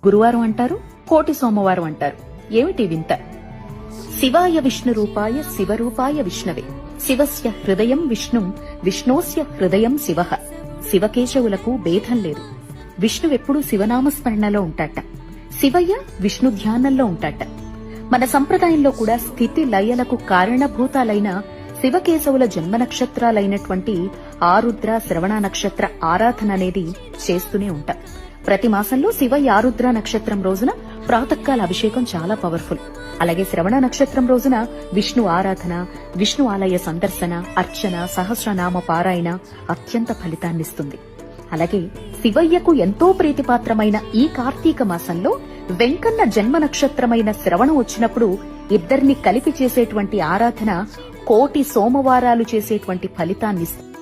గురువారం అంటారు, కోటి సోమవారం అంటారు. ఏమిటి వింత? శివాయ విష్ణు రూపాయ శివరూపాయ విష్ణవే శివస్య హృదయం విష్ణుం విష్ణోస్య హృదయం శివః. శివకేశవులకు భేదం లేదు. విష్ణువెప్పుడూ శివనామస్మరణలో ఉంటాట, శివయ్య విష్ణు ధ్యానంలో ఉంటాట. మన సంప్రదాయంలో కూడా స్థితి లయలకు కారణభూతాలైన శివకేశవుల జన్మ నక్షత్రాలైనటువంటి ఆరుద్ర శ్రవణ నక్షత్ర ఆరాధన అనేది చేస్తూనే ఉంటాం. ప్రతి మాసంలో శివయ్య ఆరుద్ర నక్షత్రం రోజున ప్రాతకాల అభిషేకం చాలా పవర్ఫుల్. అలాగే శ్రవణ నక్షత్రం రోజున విష్ణు ఆరాధన, విష్ణు ఆలయ సందర్శన, అర్చన, సహస్రనామ పారాయణ అత్యంత ఫలితాన్నిస్తుంది. అలాగే శివయ్యకు ఎంతో ప్రీతిపాత్రమైన ఈ కార్తీక మాసంలో వెంకన్న జన్మ నక్షత్రమైన శ్రవణం వచ్చినప్పుడు ఇద్దరిని కలిపి చేసేటువంటి ఆరాధన కోటి సోమవారాలు చేసేటువంటి ఫలితాన్నిస్తుంది.